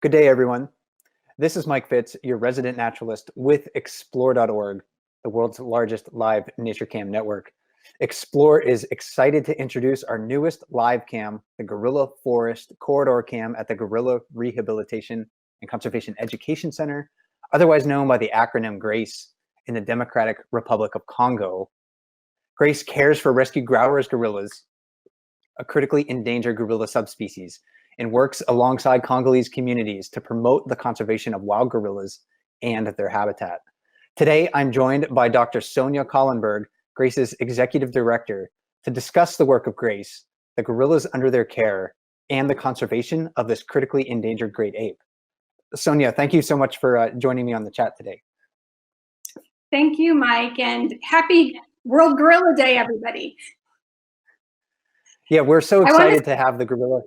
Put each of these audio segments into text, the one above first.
Good day, everyone. This is Mike Fitz, your resident naturalist with Explore.org, the world's largest live nature cam network. Explore is excited to introduce our newest live cam, the Gorilla Forest Corridor Cam at the Gorilla Rehabilitation and Conservation Education Center, otherwise known by the acronym GRACE, in the Democratic Republic of Congo. GRACE cares for rescued Grauer's gorillas, a critically endangered gorilla subspecies, and works alongside Congolese communities to promote the conservation of wild gorillas and their habitat. Today, I'm joined by Dr. Sonya Kahlenberg, GRACE's Executive Director, to discuss the work of GRACE, the gorillas under their care, and the conservation of this critically endangered great ape. Sonya, thank you so much for joining me on the chat today. Thank you, Mike, and happy World Gorilla Day, everybody. Yeah, we're so excited to have the gorilla.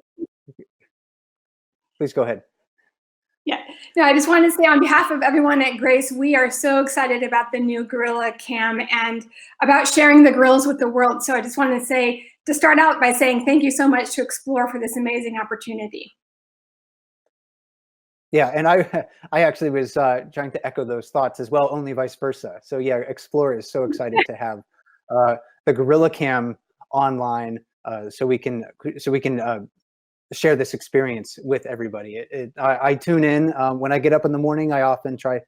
Please go ahead. Yeah, no, I just wanted to say on behalf of everyone at GRACE, we are so excited about the new Gorilla Cam and about sharing the gorillas with the world. So I just wanted to say, to start out by saying thank you so much to Explore for this amazing opportunity. Yeah, and I actually was trying to echo those thoughts as well, only vice versa. So yeah, Explore is so excited to have the Gorilla Cam online so we can share this experience with everybody. I tune in when I get up in the morning. I often try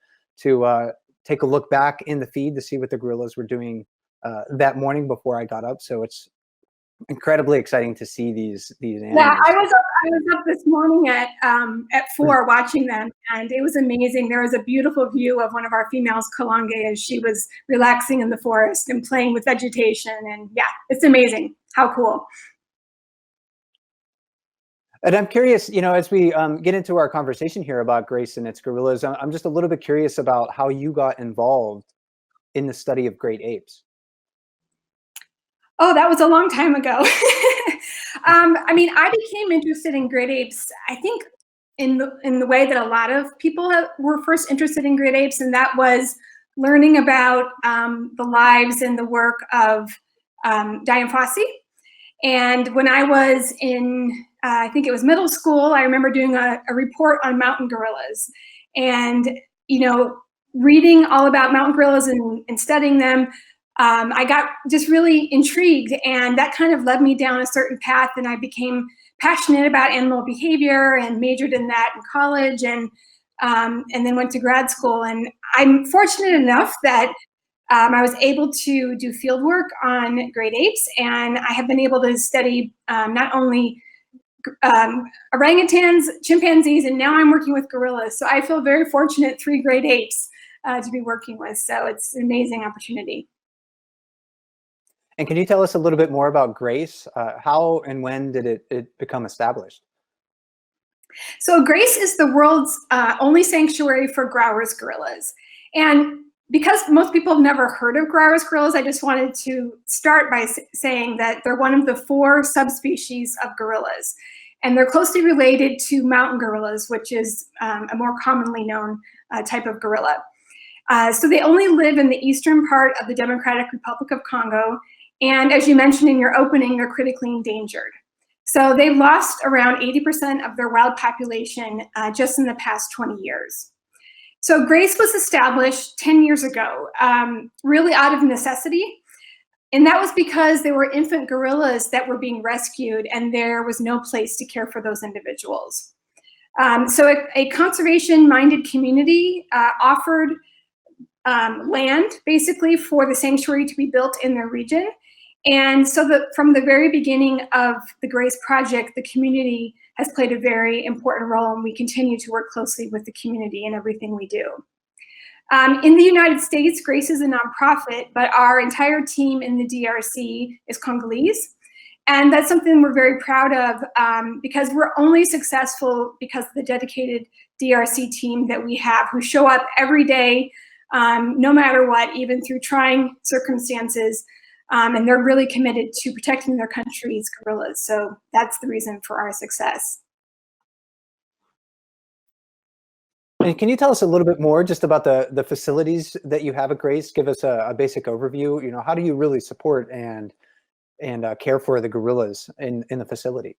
to take a look back in the feed to see what the gorillas were doing that morning before I got up. So it's incredibly exciting to see these animals. Yeah, I was up this morning at 4 watching them, and it was amazing. There was a beautiful view of one of our females, Kalange, as she was relaxing in the forest and playing with vegetation. And yeah, it's amazing. How cool. And I'm curious, as we get into our conversation here about GRACE and its gorillas, I'm just a little bit curious about how you got involved in the study of great apes. Oh, that was a long time ago. I mean, I became interested in great apes, I think, in the way that a lot of people were first interested in great apes, and that was learning about the lives and the work of Dian Fossey. And when I was in, I think it was middle school, I remember doing a report on mountain gorillas. And, reading all about mountain gorillas and studying them, I got just really intrigued, and that kind of led me down a certain path, and I became passionate about animal behavior and majored in that in college, and then went to grad school. And I'm fortunate enough that I was able to do field work on great apes, and I have been able to study not only orangutans, chimpanzees, and now I'm working with gorillas. So I feel very fortunate, 3 great apes to be working with. So it's an amazing opportunity. And can you tell us a little bit more about GRACE? How and when did it become established? So GRACE is the world's only sanctuary for Grauer's gorillas. And because most people have never heard of Grauer's gorillas, I just wanted to start by saying that they're one of the 4 subspecies of gorillas. And they're closely related to mountain gorillas, which is a more commonly known type of gorilla. So they only live in the eastern part of the Democratic Republic of Congo. And as you mentioned in your opening, they're critically endangered. So they lost around 80% of their wild population just in the past 20 years. So GRACE was established 10 years ago, really out of necessity. And that was because there were infant gorillas that were being rescued, and there was no place to care for those individuals. So a conservation-minded community offered land, basically, for the sanctuary to be built in their region. And so from the very beginning of the GRACE project, the community has played a very important role, and we continue to work closely with the community in everything we do. In the United States, GRACE is a nonprofit, but our entire team in the DRC is Congolese. And that's something we're very proud of because we're only successful because of the dedicated DRC team that we have, who show up every day, no matter what, even through trying circumstances. And they're really committed to protecting their country's gorillas. So that's the reason for our success. And can you tell us a little bit more just about the facilities that you have at GRACE? Give us a basic overview. How do you really support and care for the gorillas in the facility?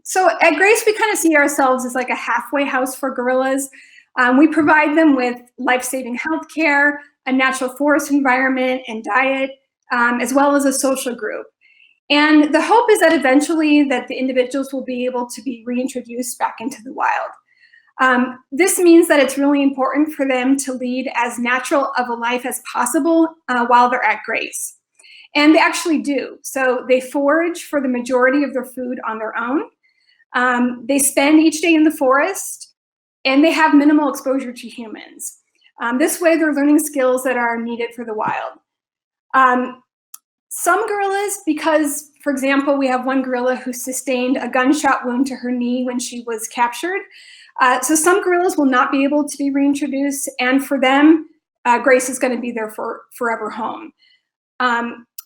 So at Grace, we kind of see ourselves as like a halfway house for gorillas. We provide them with life-saving healthcare, a natural forest environment and diet, as well as a social group. And the hope is that eventually that the individuals will be able to be reintroduced back into the wild. This means that it's really important for them to lead as natural of a life as possible while they're at Grace. And they actually do. So they forage for the majority of their food on their own. They spend each day in the forest, and they have minimal exposure to humans. This way, they're learning skills that are needed for the wild. Some gorillas, because, for example, we have one gorilla who sustained a gunshot wound to her knee when she was captured. So some gorillas will not be able to be reintroduced, and for them, Grace is going to be their forever home.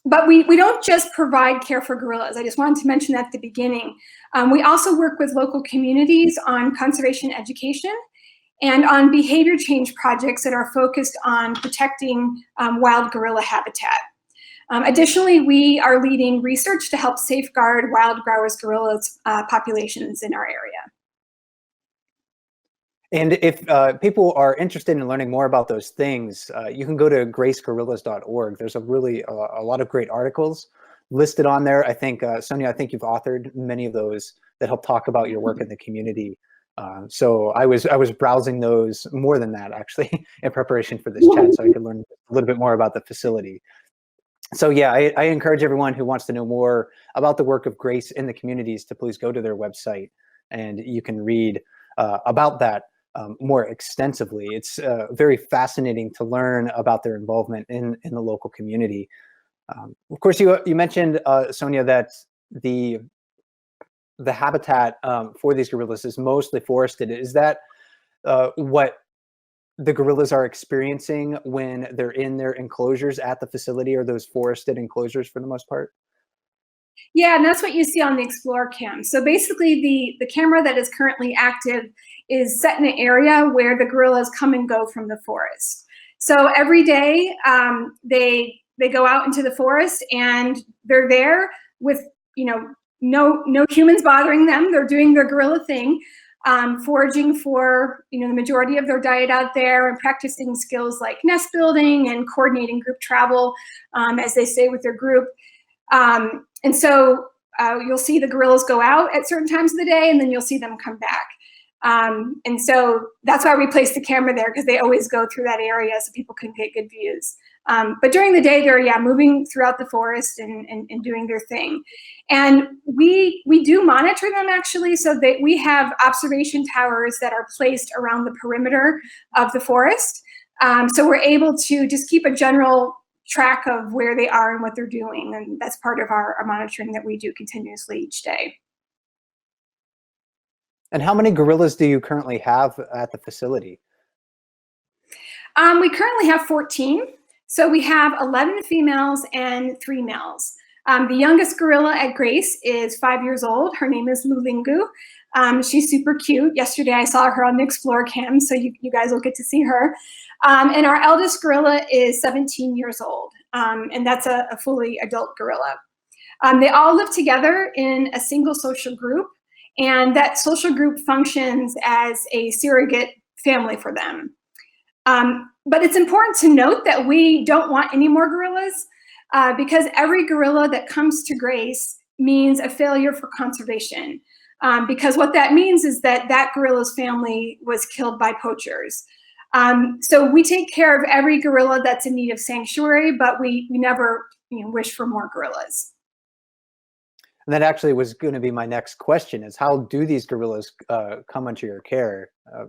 But we don't just provide care for gorillas. I just wanted to mention that at the beginning. We also work with local communities on conservation education and on behavior change projects that are focused on protecting wild gorilla habitat. Additionally, we are leading research to help safeguard wild Grauer's gorillas populations in our area. And if people are interested in learning more about those things, you can go to gracegorillas.org. There's a lot of great articles listed on there. I think, Sonya, I think you've authored many of those that help talk about your work in the community. So I was browsing those, more than that actually, in preparation for this chat, so I could learn a little bit more about the facility. So yeah, I encourage everyone who wants to know more about the work of Grace in the communities to please go to their website, and you can read about that more extensively. It's very fascinating to learn about their involvement in the local community. Of course, you mentioned, Sonya, that the habitat for these gorillas is mostly forested. Is that what the gorillas are experiencing when they're in their enclosures at the facility? Are those forested enclosures for the most part? Yeah, and that's what you see on the Explore cam. So basically the camera that is currently active is set in an area where the gorillas come and go from the forest. So every day they go out into the forest, and they're there with, no humans bothering them. They're doing their gorilla thing, foraging for the majority of their diet out there, and practicing skills like nest building and coordinating group travel as they stay with their group. And so you'll see the gorillas go out at certain times of the day, and then you'll see them come back. And so that's why we place the camera there, because they always go through that area so people can get good views. But during the day, they're moving throughout the forest and doing their thing. And we do monitor them, actually, so that we have observation towers that are placed around the perimeter of the forest. So we're able to just keep a general track of where they are and what they're doing. And that's part of our monitoring that we do continuously each day. And how many gorillas do you currently have at the facility? We currently have 14. So we have 11 females and 3 males. The youngest gorilla at Grace is 5 years old. Her name is Lulingu. She's super cute. Yesterday I saw her on the Explore cam, so you guys will get to see her. And our eldest gorilla is 17 years old, and that's a fully adult gorilla. They all live together in a single social group, and that social group functions as a surrogate family for them. But it's important to note that we don't want any more gorillas, because every gorilla that comes to Grace means a failure for conservation. Because what that means is that that gorilla's family was killed by poachers. So we take care of every gorilla that's in need of sanctuary, but we never wish for more gorillas. And that actually was going to be my next question, is how do these gorillas come under your care?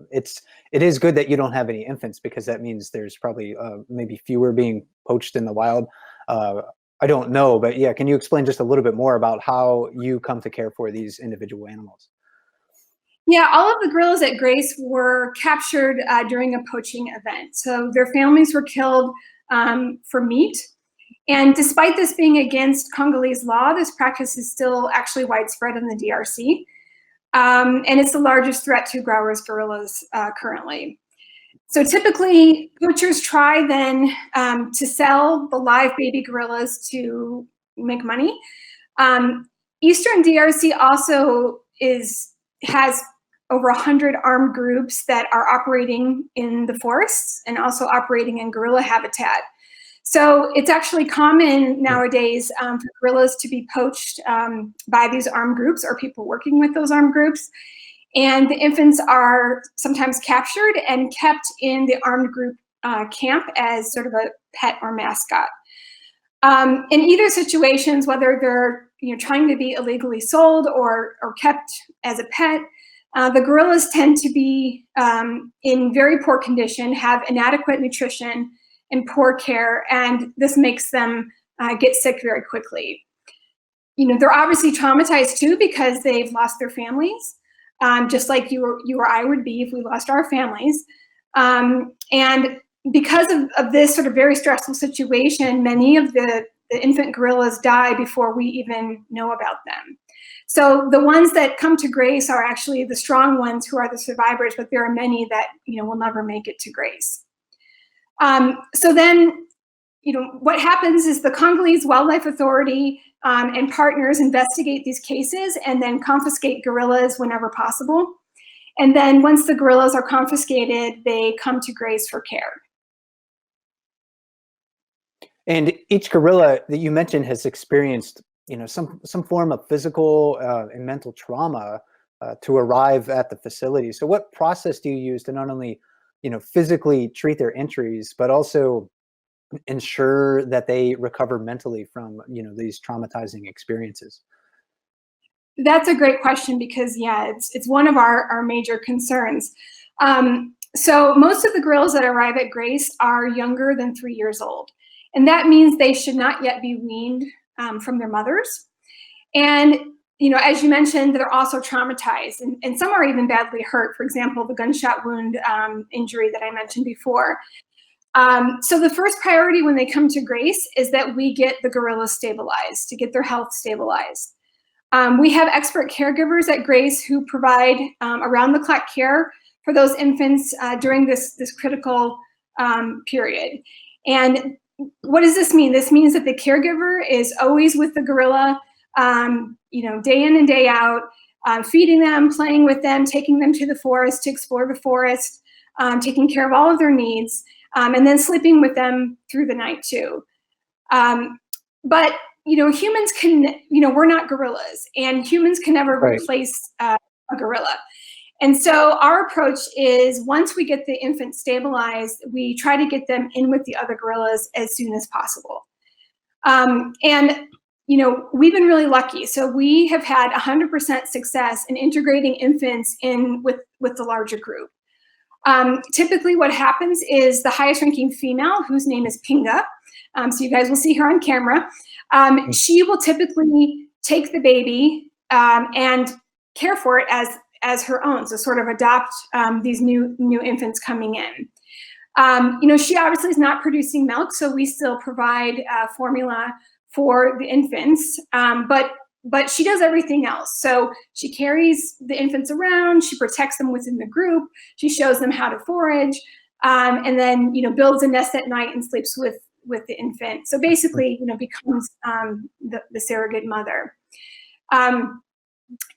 It is good that you don't have any infants, because that means there's probably maybe fewer being poached in the wild. I don't know, but yeah, can you explain just a little bit more about how you come to care for these individual animals? Yeah, all of the gorillas at Grace were captured during a poaching event. So their families were killed for meat. And despite this being against Congolese law, this practice is still actually widespread in the DRC. And it's the largest threat to Grauer's gorillas currently. So typically, poachers try then to sell the live baby gorillas to make money. Eastern DRC also has over 100 armed groups that are operating in the forests and also operating in guerrilla habitat. So it's actually common nowadays for gorillas to be poached by these armed groups or people working with those armed groups. And the infants are sometimes captured and kept in the armed group camp as sort of a pet or mascot. In either situations, whether they're trying to be illegally sold or kept as a pet, the gorillas tend to be in very poor condition, have inadequate nutrition and poor care, and this makes them get sick very quickly. They're obviously traumatized too because they've lost their families, just like you or I would be if we lost our families. And because of this sort of very stressful situation, many of the infant gorillas die before we even know about them. So the ones that come to grace are actually the strong ones who are the survivors, but there are many that will never make it to grace. So then, what happens is the Congolese Wildlife Authority and partners investigate these cases and then confiscate gorillas whenever possible. And then once the gorillas are confiscated, they come to grace for care. And each gorilla that you mentioned has experienced, some form of physical and mental trauma to arrive at the facility. So what process do you use to not only, physically treat their injuries, but also ensure that they recover mentally from, these traumatizing experiences? That's a great question because, yeah, it's one of our major concerns. So most of the gorillas that arrive at grace are younger than 3 years old. And that means they should not yet be weaned from their mothers. And, as you mentioned, they're also traumatized and some are even badly hurt. For example, the gunshot wound injury that I mentioned before. So the first priority when they come to grace is that we get the gorillas stabilized, to get their health stabilized. We have expert caregivers at grace who provide around-the-clock care for those infants during this critical period. And what does this mean? This means that the caregiver is always with the gorilla, day in and day out, feeding them, playing with them, taking them to the forest to explore the forest, taking care of all of their needs, and then sleeping with them through the night too. But humans can, we're not gorillas, and humans can never replace a gorilla. And so our approach is once we get the infant stabilized, we try to get them in with the other gorillas as soon as possible. And we've been really lucky. So we have had 100% success in integrating infants in with the larger group. Typically what happens is the highest ranking female, whose name is Pinga, so you guys will see her on camera, she will typically take the baby and care for it as her own, so sort of adopt these new infants coming in. She obviously is not producing milk, so we still provide formula for the infants, but she does everything else. So she carries the infants around, she protects them within the group, she shows them how to forage, and then builds a nest at night and sleeps with the infant. So basically, becomes the surrogate mother.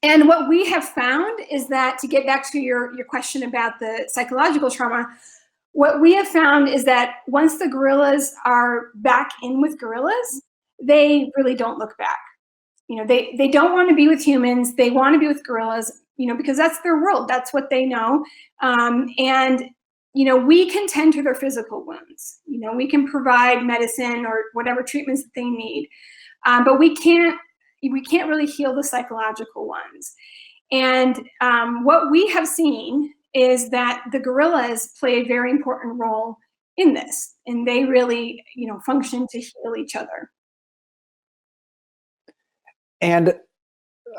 And what we have found is that, to get back to your question about the psychological trauma, what we have found is that once the gorillas are back in with gorillas, they really don't look back. They don't want to be with humans. They want to be with gorillas, because that's their world. That's what they know. And we can tend to their physical wounds. We can provide medicine or whatever treatments that they need, but we can't really heal the psychological ones. And what we have seen is that the gorillas play a very important role in this, and they really, function to heal each other. And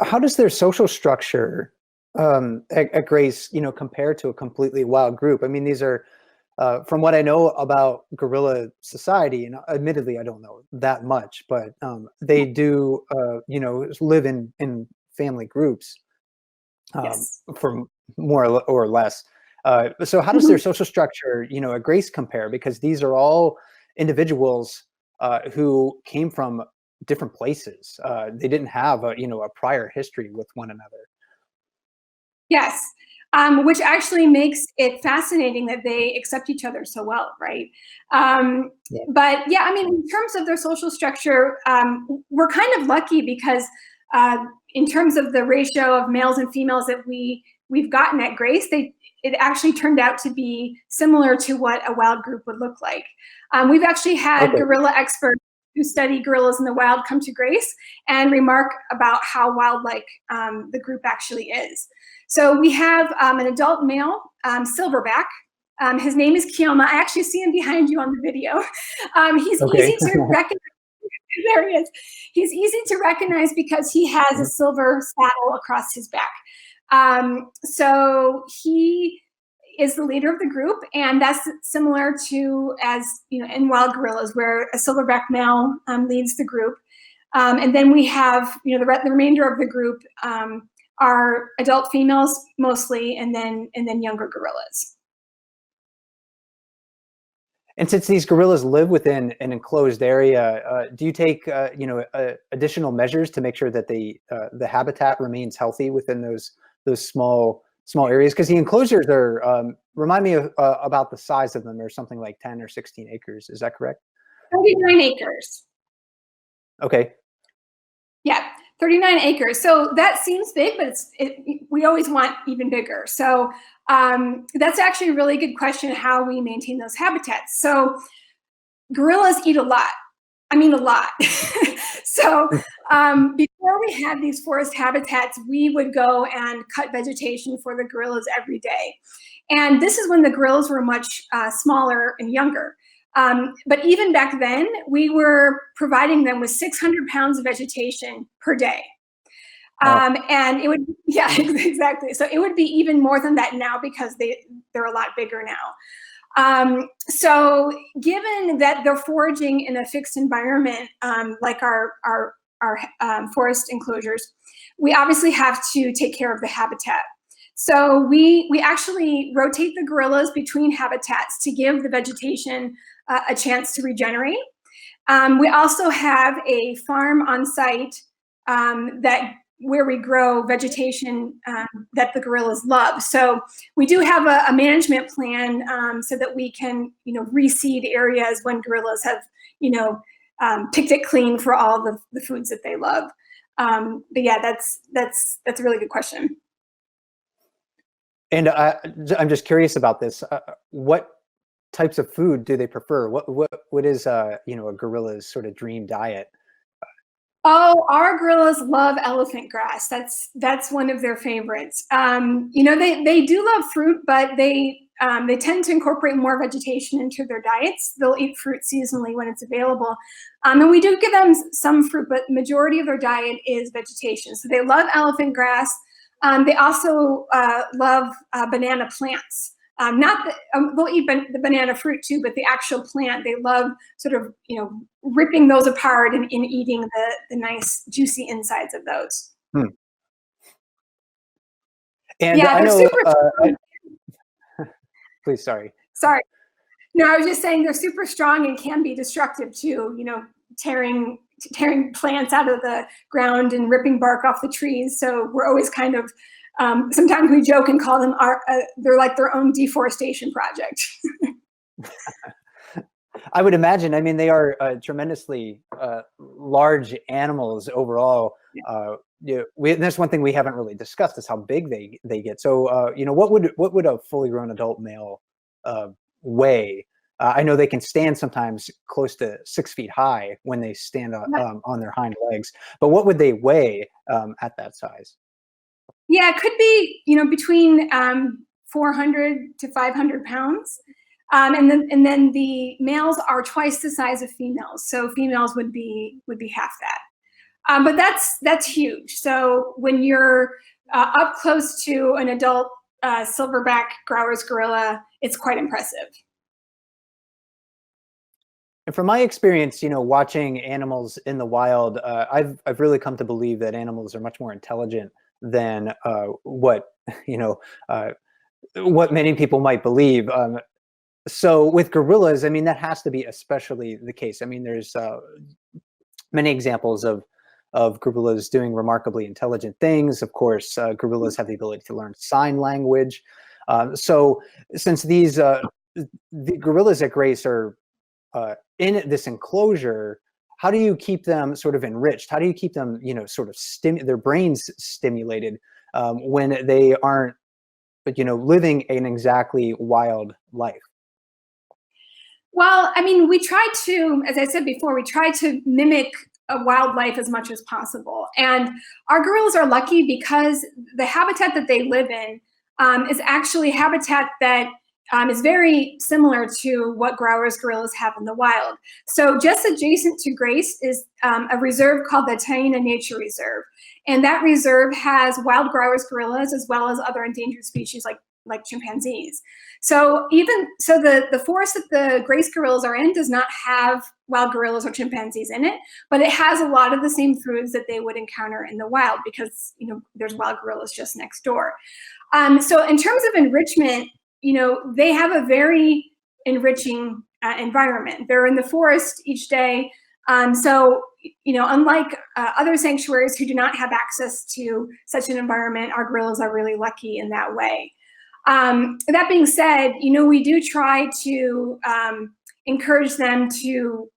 how does their social structure at grace, compare to a completely wild group? I mean, these are, from what I know about gorilla society, and admittedly, I don't know that much, but they do, live in family groups for more or less. So how does their social structure, at grace compare? Because these are all individuals who came from different places. They didn't have a prior history with one another. Yes, which actually makes it fascinating that they accept each other so well, right? Yeah. But yeah, I mean, in terms of their social structure, we're kind of lucky because in terms of the ratio of males and females that we've gotten at Grace, it actually turned out to be similar to what a wild group would look like. We've actually had gorilla experts who study gorillas in the wild come to Grace and remark about how wildlike the group actually is. So we have an adult male, silverback. His name is Kioma. I actually see him behind you on the video. He's easy to recognize. There he is. He's easy to recognize because he has a silver saddle across his back. So he is the leader of the group, and that's similar to, as you know, in wild gorillas, where a silverback male leads the group. And then we have, you know, the remainder of the group are adult females mostly, and then younger gorillas. And since these gorillas live within an enclosed area, do you take you know, additional measures to make sure that the habitat remains healthy within those small areas? Because the enclosures are remind me of, about the size of them. They're something like 10 or 16 acres. Is that correct? 39 acres. Okay. Yeah, 39 acres. So that seems big, but we always want even bigger. So that's actually a really good question, how we maintain those habitats. So gorillas eat a lot. I mean, a lot. So before we had these forest habitats, we would go and cut vegetation for the gorillas every day. And this is when the gorillas were much smaller and younger. But even back then, we were providing them with 600 pounds of vegetation per day. And it would, yeah, exactly. So it would be even more than that now because they're a lot bigger now. So given that they're foraging in a fixed environment, like our forest enclosures, we obviously have to take care of the habitat. So we actually rotate the gorillas between habitats to give the vegetation a chance to regenerate. We also have a farm on site where we grow vegetation that the gorillas love. So we do have a management plan so that we can, you know, reseed areas when gorillas have, you know, picked it clean for all the foods that they love. But yeah, that's a really good question. And I'm just curious about this. What types of food do they prefer? What is you know, a gorilla's sort of dream diet? Oh, our gorillas love elephant grass. That's one of their favorites. You know, they do love fruit, but they tend to incorporate more vegetation into their diets. They'll eat fruit seasonally when it's available. And we do give them some fruit, but the majority of their diet is vegetation. So they love elephant grass. They also love banana plants. They'll eat the banana fruit too, but the actual plant, they love sort of, you know, ripping those apart and eating the nice juicy insides of those. And yeah, I they're know, super please, sorry. Sorry. No, I was just saying they're super strong and can be destructive too, you know, tearing plants out of the ground and ripping bark off the trees. So we're always kind of, sometimes we joke and call them they're like their own deforestation project. I would imagine. I mean, they are tremendously large animals overall. Yeah. That's one thing we haven't really discussed is how big they get. So, you know, what would a fully grown adult male weigh? I know they can stand sometimes close to 6 feet high when they stand on their hind legs. But what would they weigh at that size? Yeah, it could be, you know, between 400 to 500 pounds. And then the males are twice the size of females. So females would be half that. But that's huge. So when you're up close to an adult silverback Grauer's gorilla, it's quite impressive. And from my experience, you know, watching animals in the wild, I've really come to believe that animals are much more intelligent than what, you know, what many people might believe. So with gorillas, I mean, that has to be especially the case. I mean, there's many examples of of gorillas doing remarkably intelligent things. Of course, gorillas have the ability to learn sign language. So since the gorillas at Grace are in this enclosure, how do you keep them sort of enriched? How do you keep them, sort of their brains stimulated when they aren't, living an exactly wild life? Well, I mean, we try to, as I said before, we try to mimic a wildlife as much as possible. And our gorillas are lucky because the habitat that they live in is actually habitat that is very similar to what Grauer's gorillas have in the wild. So just adjacent to Grace is a reserve called the Taina Nature Reserve. And that reserve has wild Grauer's gorillas as well as other endangered species like chimpanzees. So the forest that the Grace gorillas are in does not have wild gorillas or chimpanzees in it, but it has a lot of the same foods that they would encounter in the wild because there's wild gorillas just next door. So in terms of enrichment, they have a very enriching environment. They're in the forest each day. So unlike other sanctuaries who do not have access to such an environment, our gorillas are really lucky in that way. That being said, we do try to encourage them to,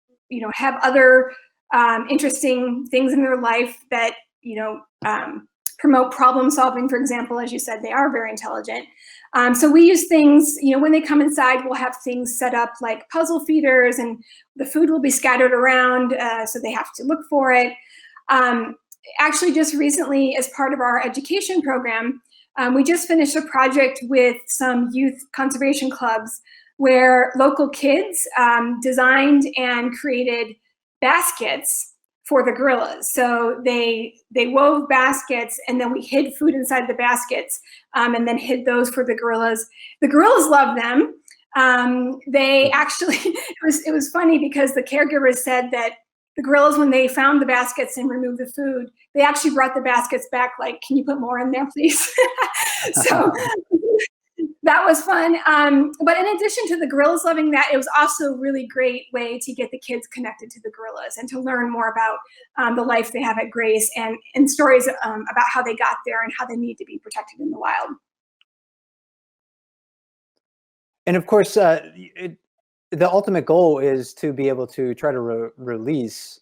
have other interesting things in their life that, promote problem solving. For example, as you said, they are very intelligent. So we use things, when they come inside, we'll have things set up like puzzle feeders, and the food will be scattered around, so they have to look for it. Actually, just recently, as part of our education program, we just finished a project with some youth conservation clubs where local kids designed and created baskets for the gorillas. So they wove baskets, and then we hid food inside the baskets, and then hid those for the gorillas. The gorillas love them. They actually, it was funny because the caregivers said that the gorillas, when they found the baskets and removed the food, they actually brought the baskets back like, can you put more in there, please? So that was fun. But in addition to the gorillas loving that, it was also a really great way to get the kids connected to the gorillas and to learn more about the life they have at Grace, and stories about how they got there and how they need to be protected in the wild. And of course, the ultimate goal is to be able to try to release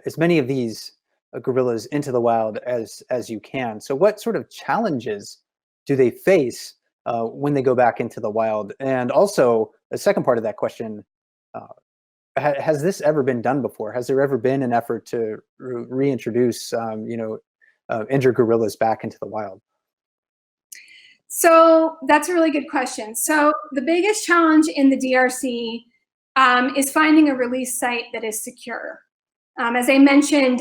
as many of these gorillas into the wild as you can. So what sort of challenges do they face when they go back into the wild? And also, the second part of that question, has this ever been done before? Has there ever been an effort to reintroduce injured gorillas back into the wild? So that's a really good question. So the biggest challenge in the DRC is finding a release site that is secure. As I mentioned,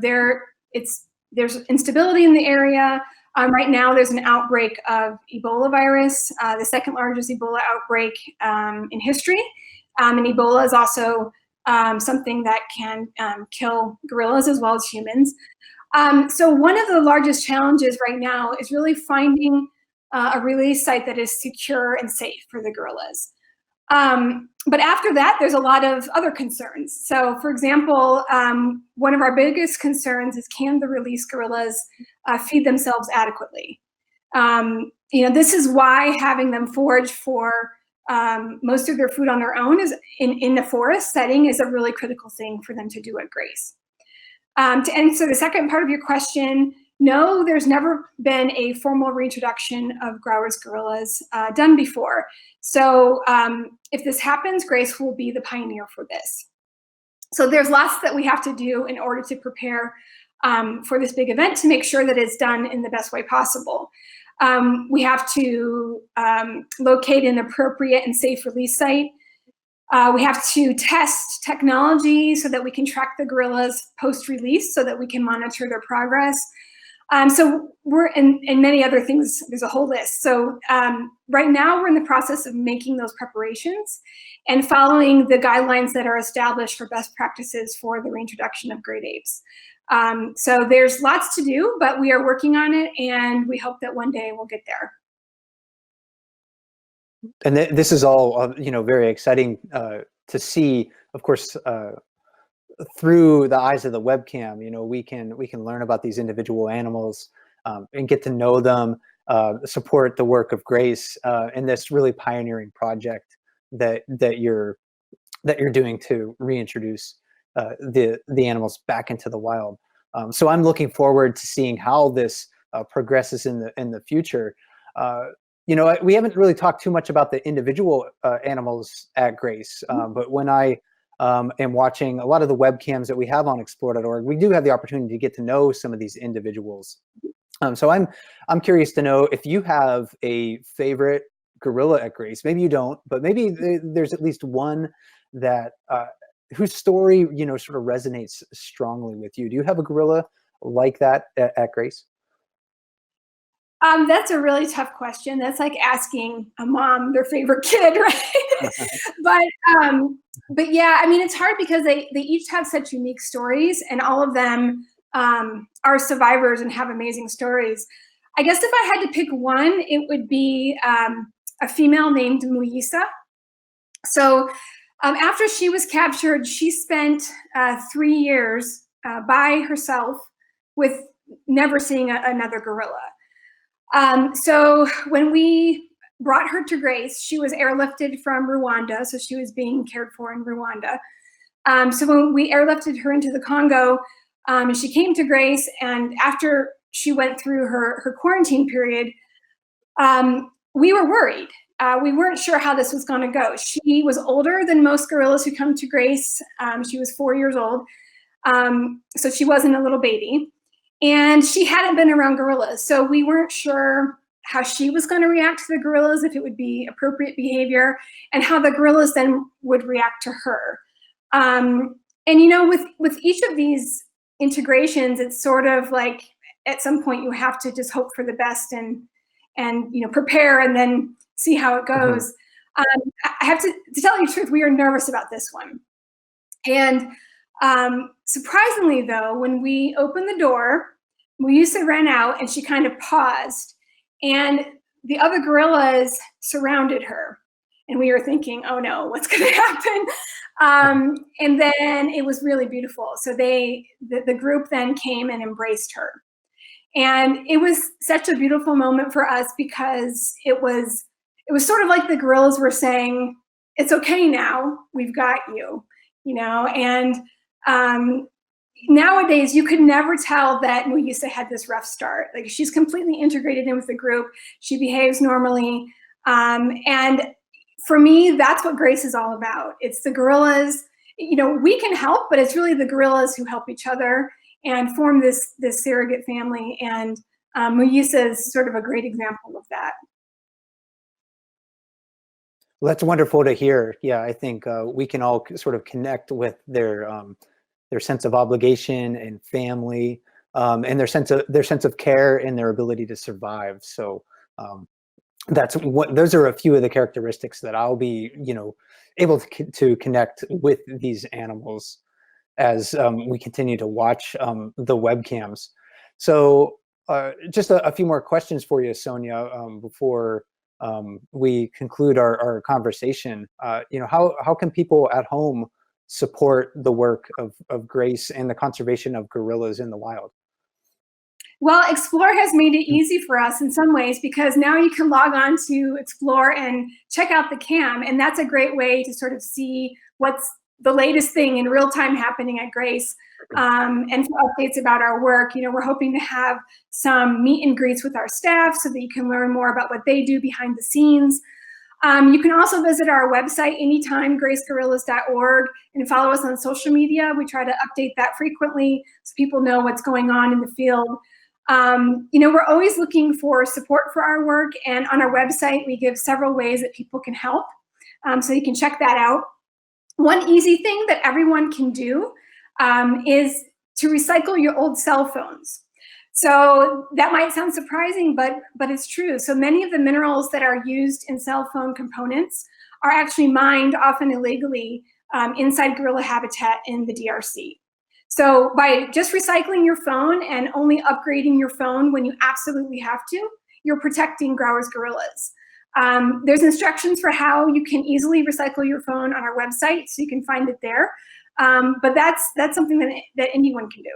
there's instability in the area. Right now, there's an outbreak of Ebola virus, the second largest Ebola outbreak in history. And Ebola is also something that can kill gorillas as well as humans. So one of the largest challenges right now is really finding a release site that is secure and safe for the gorillas. But after that, there's a lot of other concerns. So for example, one of our biggest concerns is, can the released gorillas feed themselves adequately? This is why having them forage for most of their food on their own is in the forest setting is a really critical thing for them to do at Grace. To answer the second part of your question, no, there's never been a formal reintroduction of Grauer's gorillas done before. So if this happens, Grace will be the pioneer for this. So there's lots that we have to do in order to prepare for this big event to make sure that it's done in the best way possible. We have to locate an appropriate and safe release site. We have to test technology so that we can track the gorillas post-release so that we can monitor their progress. So we're in many other things, there's a whole list. So right now we're in the process of making those preparations and following the guidelines that are established for best practices for the reintroduction of great apes. So there's lots to do, but we are working on it, and we hope that one day we'll get there. And this is all, very exciting to see. Of course, through the eyes of the webcam, we can learn about these individual animals, and get to know them, support the work of Grace, in this really pioneering project that you're doing to reintroduce the animals back into the wild. So I'm looking forward to seeing how this progresses in the future. We haven't really talked too much about the individual animals at Grace, but when I am watching a lot of the webcams that we have on explore.org, we do have the opportunity to get to know some of these individuals. So I'm curious to know if you have a favorite gorilla at Grace. Maybe you don't, but maybe there's at least one that whose story sort of resonates strongly with you. Do you have a gorilla like that at Grace? That's a really tough question. That's like asking a mom their favorite kid, right? but yeah, I mean, it's hard because they each have such unique stories, and all of them are survivors and have amazing stories. I guess if I had to pick one, it would be a female named Muyisa. So after she was captured, she spent 3 years by herself with never seeing another gorilla. So when we brought her to Grace, she was airlifted from Rwanda, so she was being cared for in Rwanda. So when we airlifted her into the Congo, and she came to Grace, and after she went through her quarantine period, we were worried. We weren't sure how this was going to go. She was older than most gorillas who come to Grace. She was 4 years old, so she wasn't a little baby. And she hadn't been around gorillas, so we weren't sure how she was going to react to the gorillas, if it would be appropriate behavior, and how the gorillas then would react to her. And with each of these integrations, it's sort of like at some point you have to just hope for the best and prepare and then see how it goes. Mm-hmm. I have to tell you the truth, we are nervous about this one. And surprisingly, though, when we opened the door, Muyisa ran out and she kind of paused, and the other gorillas surrounded her. And we were thinking, oh no, what's going to happen? And then it was really beautiful. So the group then came and embraced her. And it was such a beautiful moment for us because it was sort of like the gorillas were saying, it's okay now, we've got you, and nowadays you could never tell that Muyisa had this rough start. Like, she's completely integrated in with the group. She behaves normally. And for me, that's what Grace is all about. It's the gorillas, we can help, but it's really the gorillas who help each other and form this surrogate family. And Muyisa is sort of a great example of that. Well, that's wonderful to hear. Yeah, I think we can all sort of connect with their sense of obligation and family, and their sense of care and their ability to survive. So those are a few of the characteristics that I'll be, able to connect with these animals as we continue to watch the webcams. So just a few more questions for you, Sonya, before we conclude our conversation. How can people at home support the work of Grace and the conservation of gorillas in the wild? Well, Explore has made it easy for us in some ways, because now you can log on to Explore and check out the cam, and that's a great way to sort of see what's the latest thing in real time happening at Grace, and for updates about our work. We're hoping to have some meet and greets with our staff so that you can learn more about what they do behind the scenes. You can also visit our website anytime, gracegorillas.org, and follow us on social media. We try to update that frequently so people know what's going on in the field. We're always looking for support for our work, and on our website we give several ways that people can help, so you can check that out. One easy thing that everyone can do is to recycle your old cell phones. So that might sound surprising, but it's true. So many of the minerals that are used in cell phone components are actually mined, often illegally, inside gorilla habitat in the DRC. So by just recycling your phone and only upgrading your phone when you absolutely have to, you're protecting Grauer's gorillas. There's instructions for how you can easily recycle your phone on our website, so you can find it there. But that's something that anyone can do.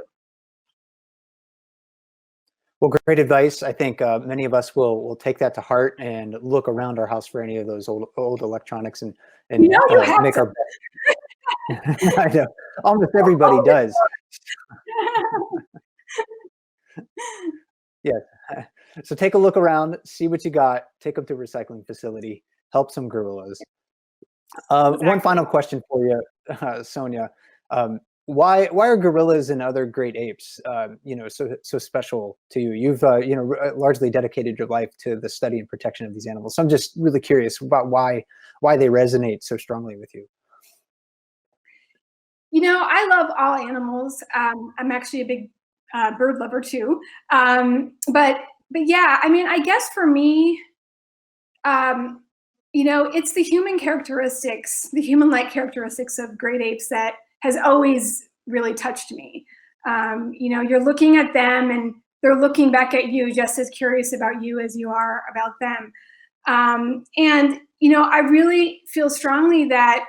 Well, great advice. I think many of us will take that to heart and look around our house for any of those old electronics and You have make to. our best. I know almost everybody does. Yeah. So take a look around, see what you got, take them to a recycling facility, help some gorillas. Exactly. One final question for you, Sonya. Why are gorillas and other great apes, so special to you? You've largely dedicated your life to the study and protection of these animals. So I'm just really curious about why they resonate so strongly with you. I love all animals. I'm actually a big bird lover too. But yeah, I mean, I guess for me, it's the human characteristics, the human-like characteristics of great apes that has always really touched me. You're looking at them and they're looking back at you just as curious about you as you are about them. I really feel strongly that,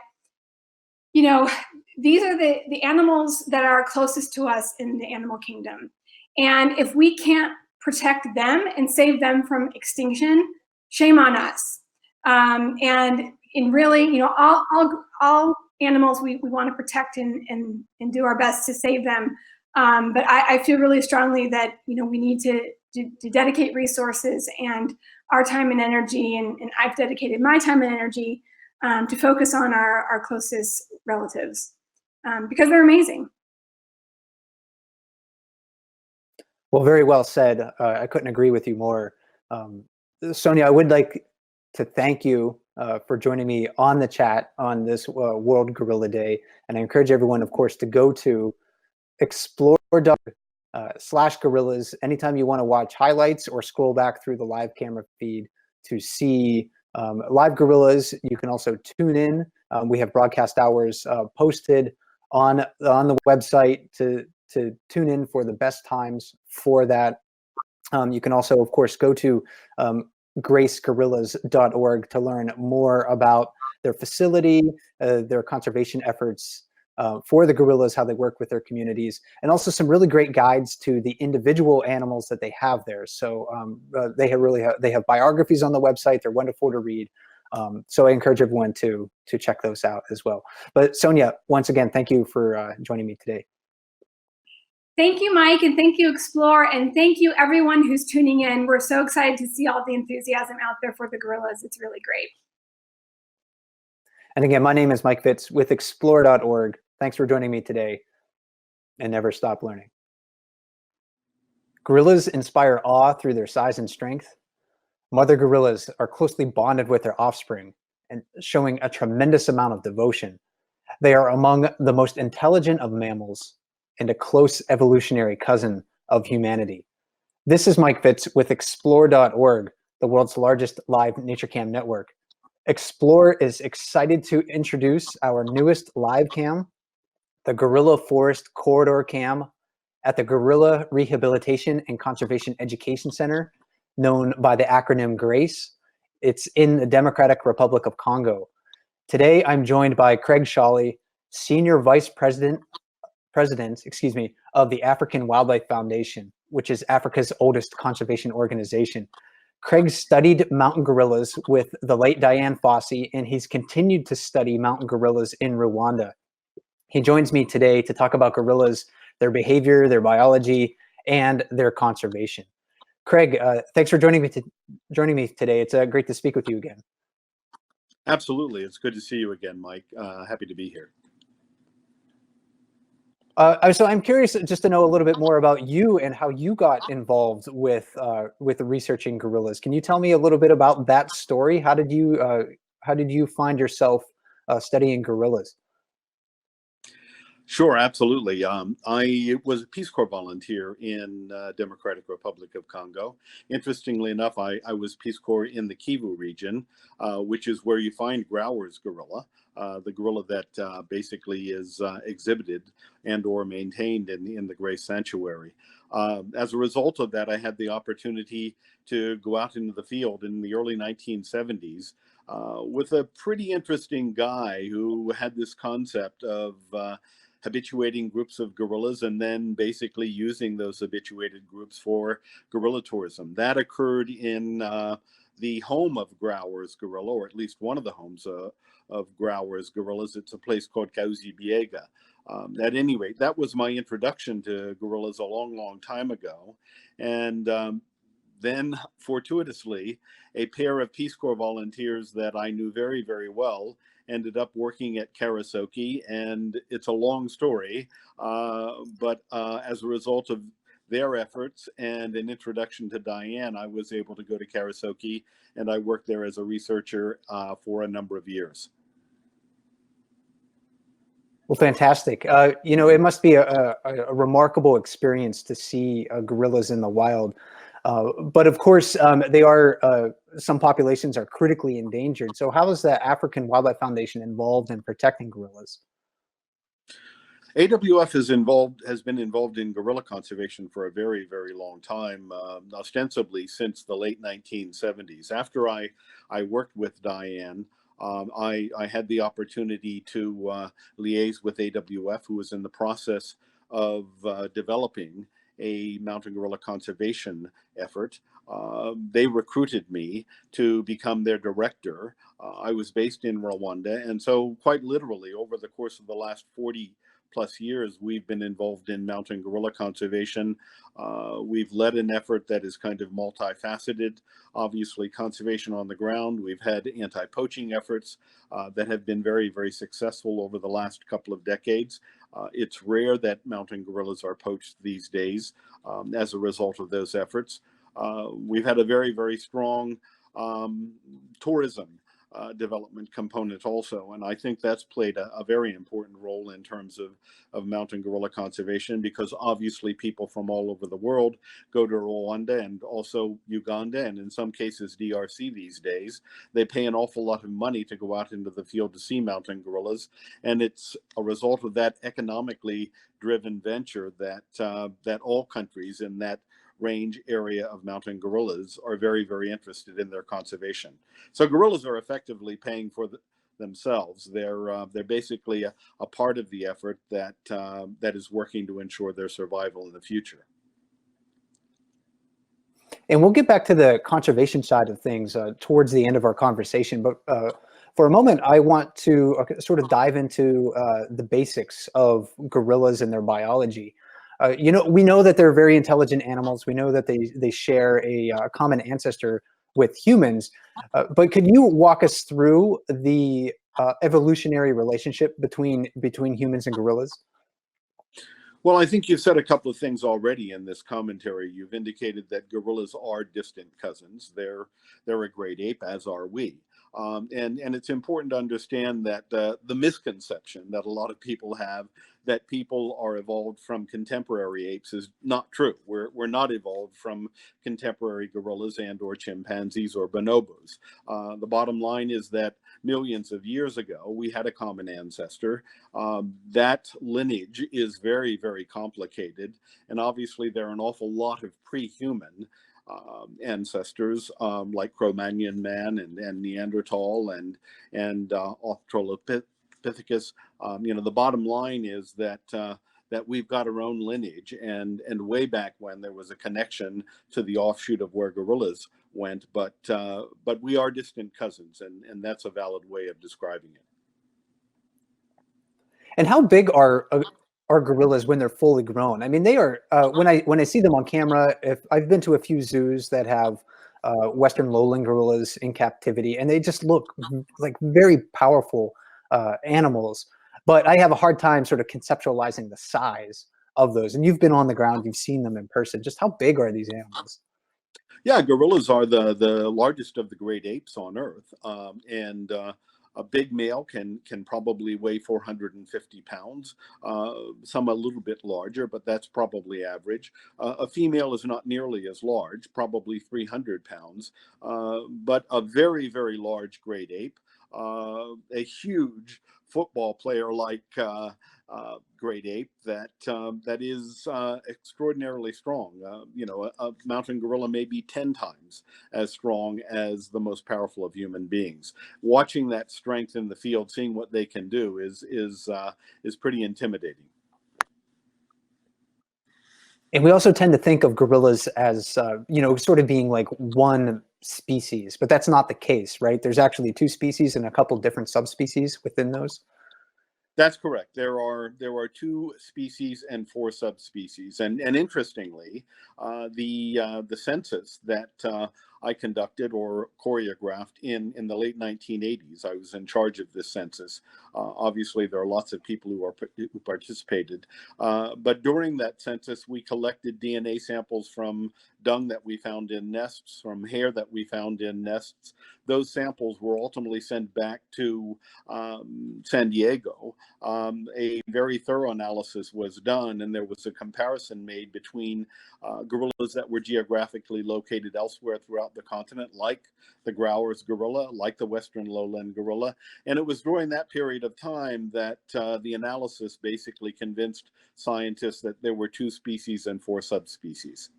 these are the animals that are closest to us in the animal kingdom. And if we can't protect them and save them from extinction, shame on us. And really, all animals we want to protect and do our best to save them. But I feel really strongly that, we need to dedicate resources and our time and energy, and I've dedicated my time and energy to focus on our closest relatives because they're amazing. Well, very well said. I couldn't agree with you more. Sonya, I would like to thank you for joining me on the chat on this World Gorilla Day. And I encourage everyone, of course, to go to explore.org/gorillas anytime you want to watch highlights or scroll back through the live camera feed to see live gorillas. You can also tune in. We have broadcast hours posted on the website to tune in for the best times for that. You can also, of course, go to gracegorillas.org to learn more about their facility, their conservation efforts for the gorillas, how they work with their communities, and also some really great guides to the individual animals that they have there. So they have biographies on the website. They're wonderful to read. So I encourage everyone to check those out as well. But Sonya, once again, thank you for joining me today. Thank you, Mike, and thank you, Explore, and thank you, everyone who's tuning in. We're so excited to see all the enthusiasm out there for the gorillas. It's really great. And again, my name is Mike Fitz with explore.org. Thanks for joining me today, and never stop learning. Gorillas inspire awe through their size and strength. Mother gorillas are closely bonded with their offspring and showing a tremendous amount of devotion. They are among the most intelligent of mammals and a close evolutionary cousin of humanity. This is Mike Fitz with explore.org, the world's largest live nature cam network. Explore is excited to introduce our newest live cam, the Gorilla Forest Corridor Cam at the Gorilla Rehabilitation and Conservation Education Center, known by the acronym GRACE. It's in the Democratic Republic of Congo. Today, I'm joined by Craig Sholley, Senior Vice President, of the African Wildlife Foundation, which is Africa's oldest conservation organization. Craig studied mountain gorillas with the late Diane Fossey, and he's continued to study mountain gorillas in Rwanda. He joins me today to talk about gorillas, their behavior, their biology, and their conservation. Craig, thanks for joining me today. It's great to speak with you again. Absolutely. It's good to see you again, Mike. Happy to be here. So I'm curious just to know a little bit more about you and how you got involved with researching gorillas. Can you tell me a little bit about that story? How did you find yourself studying gorillas? Sure, absolutely. I was a Peace Corps volunteer in Democratic Republic of Congo. Interestingly enough, I was Peace Corps in the Kivu region, which is where you find Grauer's gorilla, the gorilla that basically is exhibited and or maintained in the Gray Sanctuary. As a result of that, I had the opportunity to go out into the field in the early 1970s with a pretty interesting guy who had this concept of habituating groups of gorillas and then basically using those habituated groups for gorilla tourism. That occurred in the home of Grauer's gorilla, or at least one of the homes of Grauer's gorillas. It's a place called Cauzibiega. At any rate, that was my introduction to gorillas a long, long time ago. And then, fortuitously, a pair of Peace Corps volunteers that I knew very, very well ended up working at Karasoke, and it's a long story, but as a result of their efforts and an introduction to Diane, I was able to go to Karasoke, and I worked there as a researcher for a number of years. Well, fantastic. You know, it must be a remarkable experience to see gorillas in the wild. But of course, they are, some populations are critically endangered. So how is the African Wildlife Foundation involved in protecting gorillas? AWF has been involved in gorilla conservation for a very, very long time, ostensibly since the late 1970s. After I worked with Diane, I had the opportunity to liaise with AWF, who was in the process of developing a mountain gorilla conservation effort. They recruited me to become their director. I was based in Rwanda, and so quite literally over the course of the last 40 plus years, we've been involved in mountain gorilla conservation. We've led an effort that is kind of multifaceted. Obviously, conservation on the ground. We've had anti-poaching efforts that have been very, very successful over the last couple of decades. It's rare that mountain gorillas are poached these days as a result of those efforts. We've had a very, very strong tourism development component also, and I think that's played a very important role in terms of mountain gorilla conservation, because obviously people from all over the world go to Rwanda and also Uganda, and in some cases DRC these days. They pay an awful lot of money to go out into the field to see mountain gorillas, and it's a result of that economically driven venture that all countries in that range area of mountain gorillas are very, very interested in their conservation. So gorillas are effectively paying for themselves. They're basically a part of the effort that is working to ensure their survival in the future. And we'll get back to the conservation side of things towards the end of our conversation. But for a moment, I want to sort of dive into the basics of gorillas and their biology. You know, we know that they're very intelligent animals. We know that they share a common ancestor with humans. But could you walk us through the evolutionary relationship between humans and gorillas? Well, I think you've said a couple of things already in this commentary. You've indicated that gorillas are distant cousins. They're a great ape, as are we. And it's important to understand that the misconception that a lot of people have that people are evolved from contemporary apes is not true. We're not evolved from contemporary gorillas and or chimpanzees or bonobos. The bottom line is that millions of years ago, we had a common ancestor. That lineage is very, very complicated. And obviously there are an awful lot of pre-human ancestors like Cro-Magnon man and Neanderthal and Australopithecus. You know, the bottom line is that that we've got our own lineage, and way back when there was a connection to the offshoot of where gorillas went, but we are distant cousins, and that's a valid way of describing it. And how big are gorillas when they're fully grown? I mean, they are when I see them on camera. If I've been to a few zoos that have Western lowland gorillas in captivity, and they just look like very powerful animals. But I have a hard time sort of conceptualizing the size of those. And you've been on the ground, you've seen them in person. Just how big are these animals? Yeah, gorillas are the largest of the great apes on Earth, and a big male can probably weigh 450 pounds. Some a little bit larger, but that's probably average. A female is not nearly as large, probably 300 pounds, but a very, very large great ape. A huge football player like great ape that that is extraordinarily strong. A mountain gorilla may be 10 times as strong as the most powerful of human beings. Watching that strength in the field, seeing what they can do, is pretty intimidating. And we also tend to think of gorillas as, sort of being like one species, but that's not the case, right? There's actually two species and a couple different subspecies within those. That's correct. There are 2 species and 4 subspecies, and interestingly, the census that I conducted or choreographed in the late 1980s. I was in charge of this census. Obviously, there are lots of people who participated, but during that census, we collected DNA samples from dung that we found in nests, from hair that we found in nests. Those samples were ultimately sent back to San Diego. A very thorough analysis was done, and there was a comparison made between gorillas that were geographically located elsewhere throughout the continent, like the Grauer's gorilla, like the Western lowland gorilla. And it was during that period of time that the analysis basically convinced scientists that there were 2 species and 4 subspecies.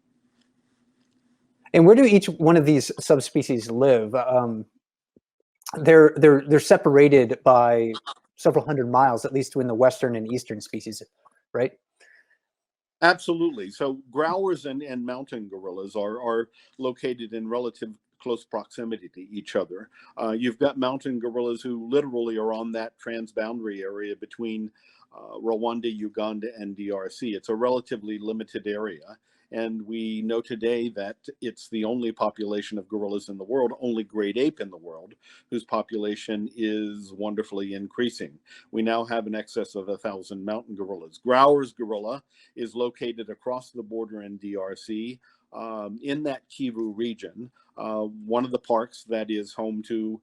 And where do each one of these subspecies live? They're separated by several hundred miles, at least between the western and eastern species, right? Absolutely. So Grauers and mountain gorillas are located in relative close proximity to each other. You've got mountain gorillas who literally are on that transboundary area between Rwanda, Uganda, and DRC. It's a relatively limited area. And we know today that it's the only population of gorillas in the world, only great ape in the world, whose population is wonderfully increasing. We now have in excess of 1,000 mountain gorillas. Grauer's gorilla is located across the border in DRC, in that Kivu region. One of the parks that is home to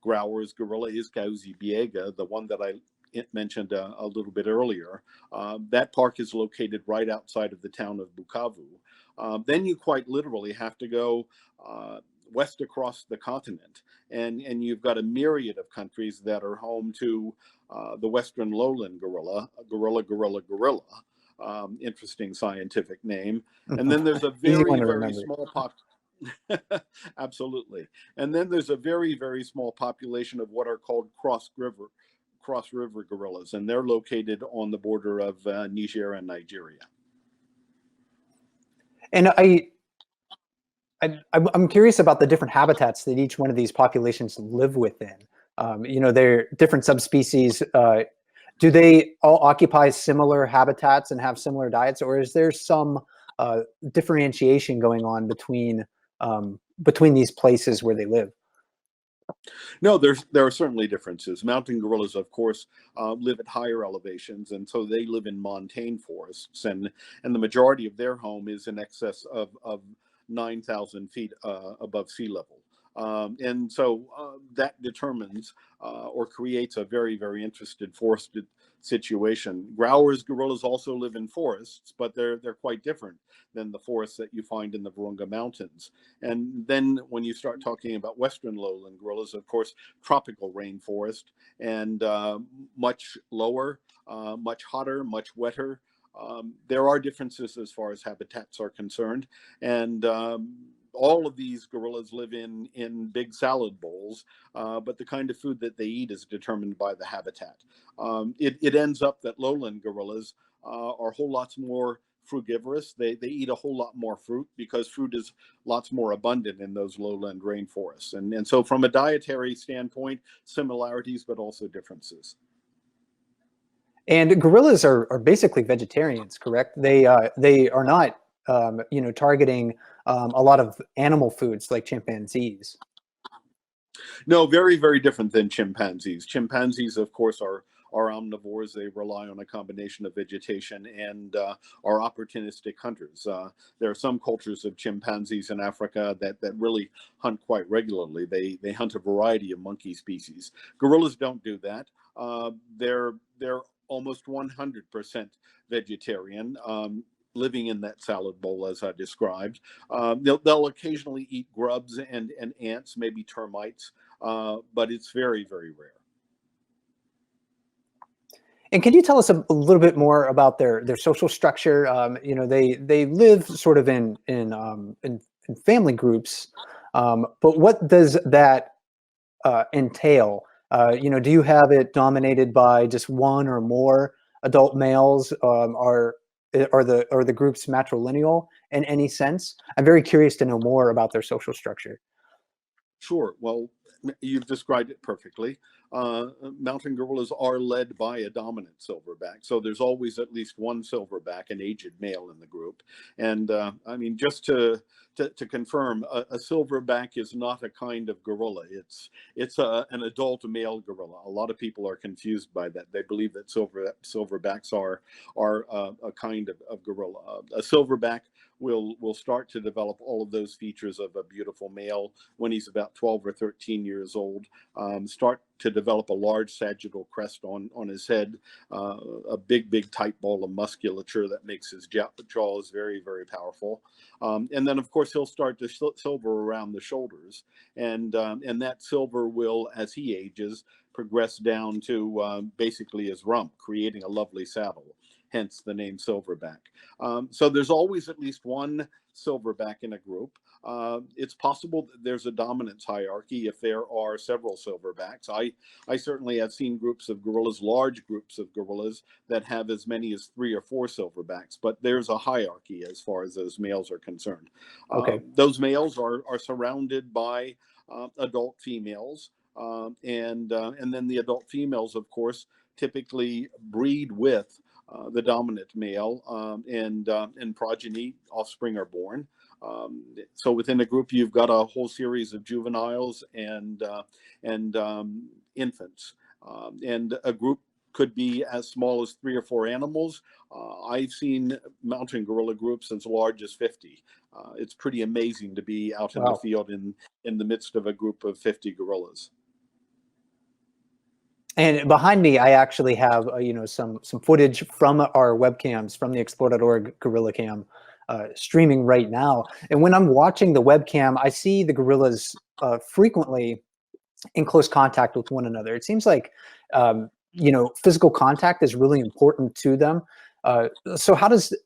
Grauer's gorilla is Kauzi-Biega, the one that I mentioned a little bit earlier. That park is located right outside of the town of Bukavu. Then you quite literally have to go west across the continent, and you've got a myriad of countries that are home to the Western lowland gorilla, gorilla. Interesting scientific name. And then there's a very small absolutely. And then there's a very small population of what are called cross river gorillas, and they're located on the border of Niger and Nigeria. And I'm curious about the different habitats that each one of these populations live within. They're different subspecies. Do they all occupy similar habitats and have similar diets, or is there some differentiation going on between these places where they live? No, there are certainly differences. Mountain gorillas, of course, live at higher elevations, and so they live in montane forests, and the majority of their home is in excess of 9,000 feet above sea level. And so that determines or creates a very interesting forested situation. Grauer's gorillas also live in forests, but they're quite different than the forests that you find in the Virunga Mountains. And then when you start talking about Western lowland gorillas, of course, tropical rainforest, and much lower, much hotter, much wetter. There are differences as far as habitats are concerned, and all of these gorillas live in big salad bowls, but the kind of food that they eat is determined by the habitat. It ends up that lowland gorillas are whole lots more frugivorous. They eat a whole lot more fruit because fruit is lots more abundant in those lowland rainforests. And so from a dietary standpoint, similarities, but also differences. And gorillas are basically vegetarians, correct? They are not targeting a lot of animal foods like chimpanzees. No, very different than chimpanzees. Chimpanzees, of course, are omnivores. They rely on a combination of vegetation and are opportunistic hunters. There are some cultures of chimpanzees in Africa that really hunt quite regularly. They hunt a variety of monkey species. Gorillas don't do that. They're almost 100% vegetarian. Living in that salad bowl, as I described. They'll occasionally eat grubs and ants, maybe termites, but it's very rare. And can you tell us a little bit more about their social structure? You know, they live sort of in family groups, but what does that entail? You know, do you have it dominated by just one or more adult males? Are the groups matrilineal in any sense? I'm very curious to know more about their social structure. Sure. Well, you've described it perfectly. Mountain gorillas are led by a dominant silverback. So there's always at least one silverback, an aged male in the group. And I mean, just to confirm, a silverback is not a kind of gorilla. It's an adult male gorilla. A lot of people are confused by that. They believe that silverbacks are a kind of gorilla. A silverback will start to develop all of those features of a beautiful male when he's about 12 or 13 years old. Start to develop a large sagittal crest on his head, a big tight ball of musculature that makes his jaws very, very powerful. And then, of course, he'll start to silver around the shoulders. And that silver will, as he ages, progress down to basically his rump, creating a lovely saddle. Hence the name silverback. So there's always at least one silverback in a group. It's possible that there's a dominance hierarchy if there are several silverbacks. I certainly have seen groups of gorillas, large groups of gorillas, that have as many as 3 or 4 silverbacks, but there's a hierarchy as far as those males are concerned. Okay. Those males are surrounded by adult females, and then the adult females, of course, typically breed with the dominant male, and progeny, offspring are born. So within a group, you've got a whole series of juveniles and infants, and a group could be as small as 3 or 4 animals. I've seen mountain gorilla groups as large as 50. It's pretty amazing to be out in the field in the midst of a group of 50 gorillas. And behind me, I actually have you know, some footage from our webcams from the Explore.org Gorilla Cam streaming right now. And when I'm watching the webcam, I see the gorillas frequently in close contact with one another. It seems like you know, physical contact is really important to them. So how does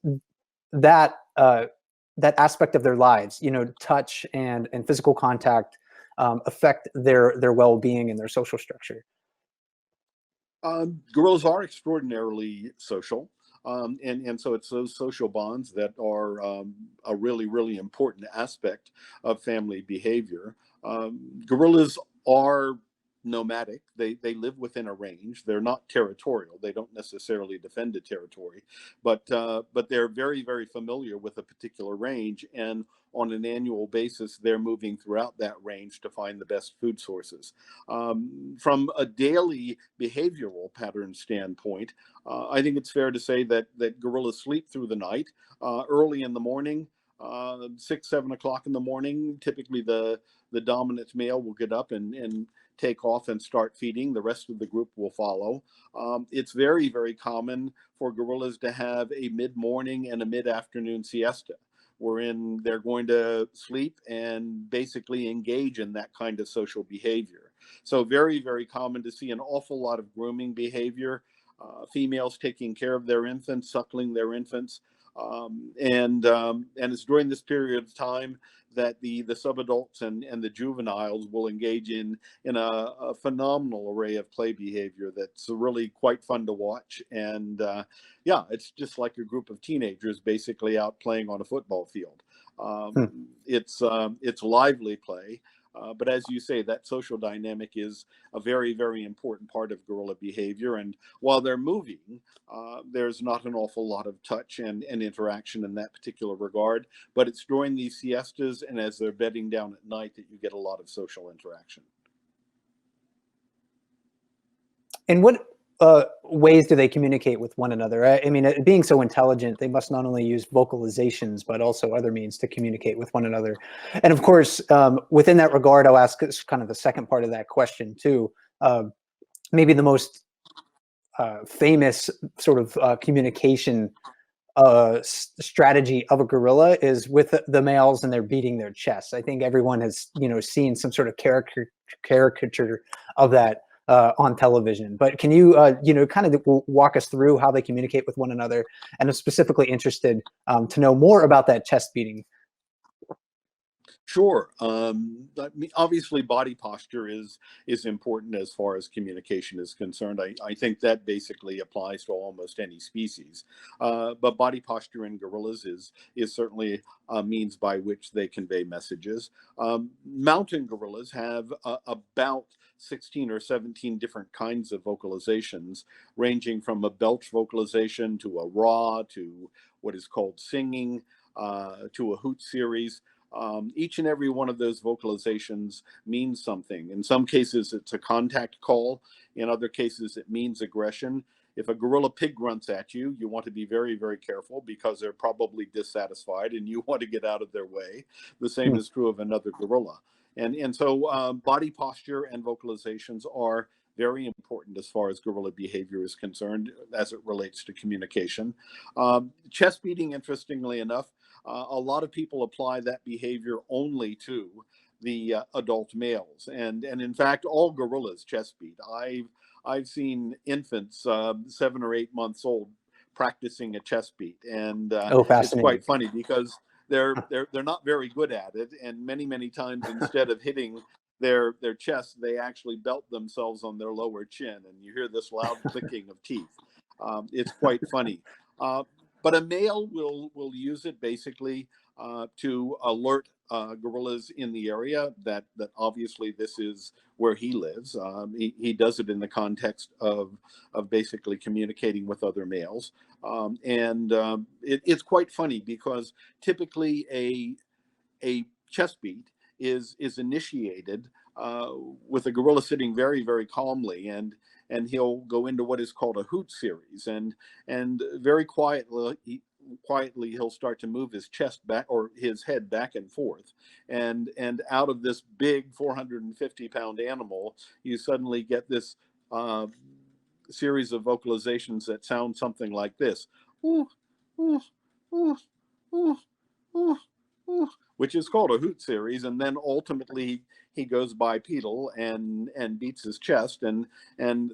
that that aspect of their lives, you know, touch and physical contact, affect their well-being and their social structure? Gorillas are extraordinarily social, and so it's those social bonds that are a really, really important aspect of family behavior. Gorillas are nomadic. They live within a range. They're not territorial. They don't necessarily defend a territory, but they're very, very familiar with a particular range, and on an annual basis, they're moving throughout that range to find the best food sources. From a daily behavioral pattern standpoint, I think it's fair to say that gorillas sleep through the night. Early in the morning, 6, 7 o'clock in the morning, typically the dominant male will get up and take off and start feeding. The rest of the group will follow. It's very, very common for gorillas to have a mid-morning and a mid-afternoon siesta, wherein they're going to sleep and basically engage in that kind of social behavior. So very, very common to see an awful lot of grooming behavior, females taking care of their infants, suckling their infants. And it's during this period of time that the subadults and the juveniles will engage in a phenomenal array of play behavior that's really quite fun to watch. And yeah, it's just like a group of teenagers basically out playing on a football field. It's lively play. But as you say, that social dynamic is a very, very important part of gorilla behavior. And while they're moving, there's not an awful lot of touch and interaction in that particular regard. But it's during these siestas and as they're bedding down at night that you get a lot of social interaction. And what ways do they communicate with one another? I mean, being so intelligent, they must not only use vocalizations, but also other means to communicate with one another. And of course, within that regard, I'll ask kind of the second part of that question too. Maybe the most famous sort of communication strategy of a gorilla is with the males, and they're beating their chests. I think everyone has, you know, seen some sort of caricature of that on television. But can you, kind of walk us through how they communicate with one another? And I'm specifically interested to know more about that chest beating. Sure. I mean, obviously, body posture is important as far as communication is concerned. I think that basically applies to almost any species. But body posture in gorillas is certainly a means by which they convey messages. Mountain gorillas have about 16 or 17 different kinds of vocalizations, ranging from a belch vocalization to a raw to what is called singing to a hoot series. Each and every one of those vocalizations means something. In some cases, it's a contact call. In other cases, it means aggression. If a gorilla pig grunts at you, you want to be very, very careful because they're probably dissatisfied and you want to get out of their way. The same is true of another gorilla. And so body posture and vocalizations are very important as far as gorilla behavior is concerned as it relates to communication. Chest beating, interestingly enough, a lot of people apply that behavior only to the adult males, and in fact, all gorillas chest beat. I've seen infants 7 or 8 months old practicing a chest beat, and it's quite funny because they're not very good at it, and many times instead of hitting their chest, they actually belt themselves on their lower chin, and you hear this loud clicking of teeth. It's quite funny. But a male will use it basically to alert gorillas in the area that obviously this is where he lives. He does it in the context of basically communicating with other males. It's quite funny because typically a chest beat is initiated with a gorilla sitting very, very calmly, and he'll go into what is called a hoot series, and very quietly he'll start to move his chest back or his head back and forth, and out of this big 450-pound animal, you suddenly get this series of vocalizations that sound something like this. Ooh, ooh, ooh, ooh, ooh, ooh, which is called a hoot series, and then ultimately he goes bipedal and beats his chest, and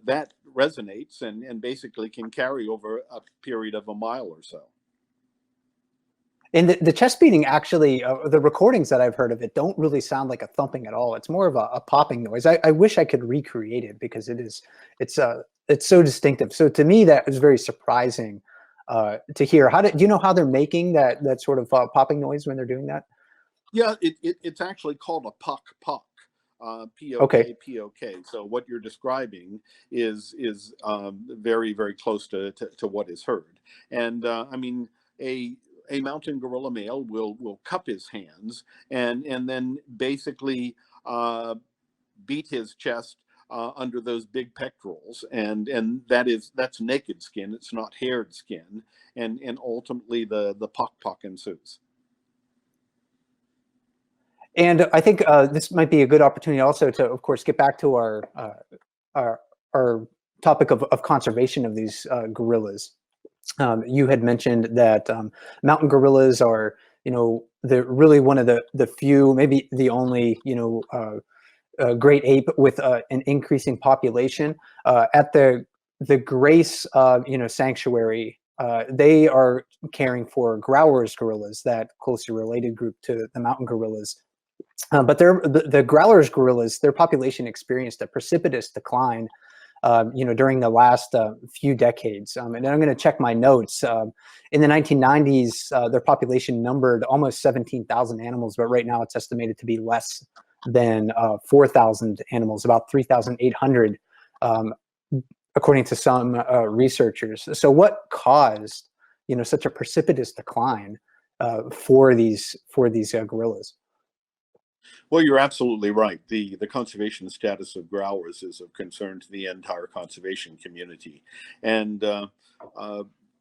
that resonates and basically can carry over a period of a mile or so. And the chest beating, actually, the recordings that I've heard of it don't really sound like a thumping at all. It's more of a popping noise. I wish I could recreate it because it's so distinctive. So to me, that was very surprising to hear. Do you know how they're making that sort of popping noise when they're doing that? Yeah, it's actually called a pock. P-O-K. So what you're describing is very, very close to what is heard. And I mean, a mountain gorilla male will cup his hands and then basically beat his chest under those big pectorals, and that's naked skin. It's not haired skin, and ultimately the pock ensues. And I think this might be a good opportunity also to, of course, get back to our topic of conservation of these gorillas. You had mentioned that mountain gorillas are, they're really one of the few, maybe the only, great ape with an increasing population. At the Grace, sanctuary, they are caring for Grauer's gorillas, that closely related group to the mountain gorillas. But the Grauer's gorillas, their population experienced a precipitous decline, during the last few decades. And I'm going to check my notes. In the 1990s, their population numbered almost 17,000 animals, but right now it's estimated to be less than 4,000 animals, about 3,800, according to some researchers. So what caused, such a precipitous decline for these gorillas? Well, you're absolutely right. The conservation status of Grauers is of concern to the entire conservation community, and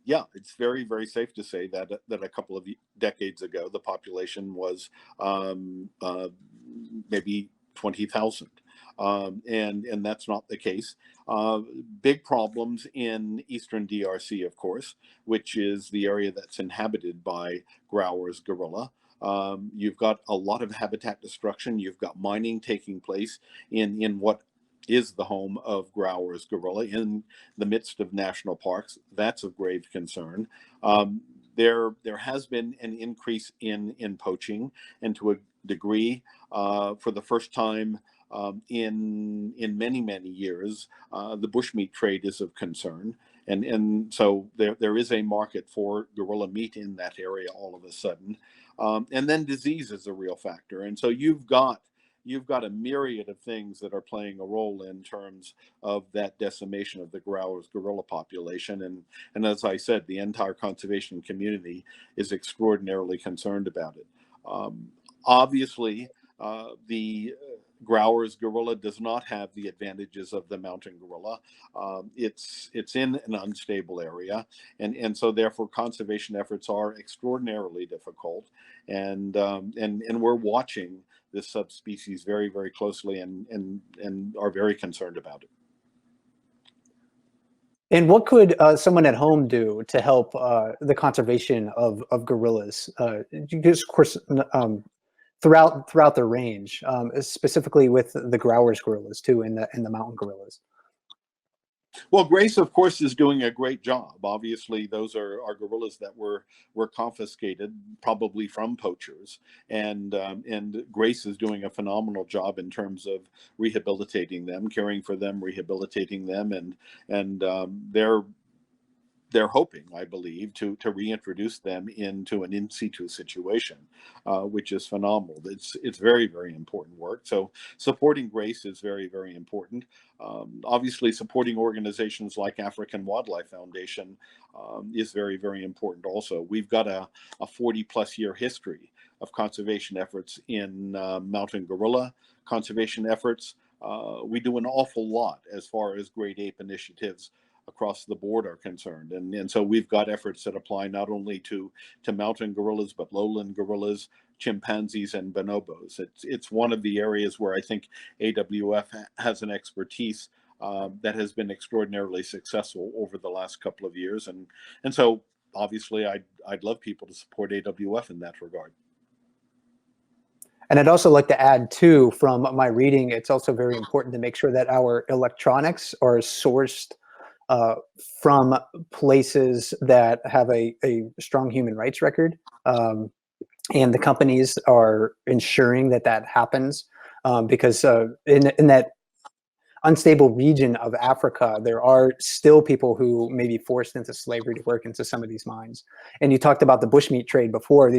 yeah, it's very, very safe to say that a couple of decades ago the population was maybe 20,000, and that's not the case. Big problems in eastern DRC, of course, which is the area that's inhabited by Grauer's gorilla. You've got a lot of habitat destruction. You've got mining taking place in what is the home of Grauer's gorilla in the midst of national parks. That's of grave concern. There has been an increase in poaching, and to a degree, for the first time in many years, the bushmeat trade is of concern, and so there is a market for gorilla meat in that area all of a sudden, and then disease is a real factor, and so you've got a myriad of things that are playing a role in terms of that decimation of the Grauer's gorilla population. And as I said, the entire conservation community is extraordinarily concerned about it. Obviously, the Grauer's gorilla does not have the advantages of the mountain gorilla. It's in an unstable area, and so therefore conservation efforts are extraordinarily difficult. And we're watching this subspecies very closely and are very concerned about it. And what could someone at home do to help the conservation of gorillas? Because, of course, throughout the range, specifically with the Grauer's gorillas too, and the mountain gorillas. Well, Grace, of course, is doing a great job. Obviously, those are gorillas that were confiscated, probably from poachers, and Grace is doing a phenomenal job in terms of rehabilitating them, caring for them, rehabilitating them, and they're hoping, I believe, to reintroduce them into an in situ situation, which is phenomenal. It's very important work. So supporting Grace is very important. Obviously, supporting organizations like African Wildlife Foundation is very important also. We've got a 40+ year history of conservation efforts in mountain gorilla conservation efforts. We do an awful lot as far as great ape initiatives across the board are concerned, and so we've got efforts that apply not only to mountain gorillas but lowland gorillas, chimpanzees, and bonobos. It's one of the areas where I think AWF has an expertise that has been extraordinarily successful over the last couple of years, and so obviously I'd love people to support AWF in that regard. And I'd also like to add too, from my reading, it's also very important to make sure that our electronics are sourced from places that have a strong human rights record, and the companies are ensuring that happens, because in that unstable region of Africa, there are still people who may be forced into slavery to work into some of these mines. And you talked about the bushmeat trade before.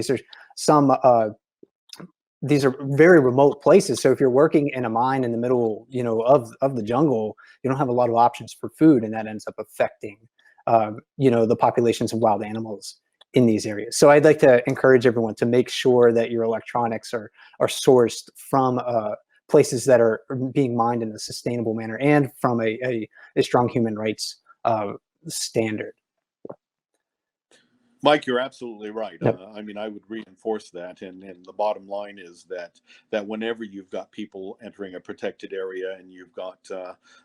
These are very remote places. So if you're working in a mine in the middle, of the jungle, you don't have a lot of options for food, and that ends up affecting, the populations of wild animals in these areas. So I'd like to encourage everyone to make sure that your electronics are sourced from places that are being mined in a sustainable manner and from a strong human rights standard. Mike, you're absolutely right. Yep. I mean, I would reinforce that, and the bottom line is that whenever you've got people entering a protected area and you've got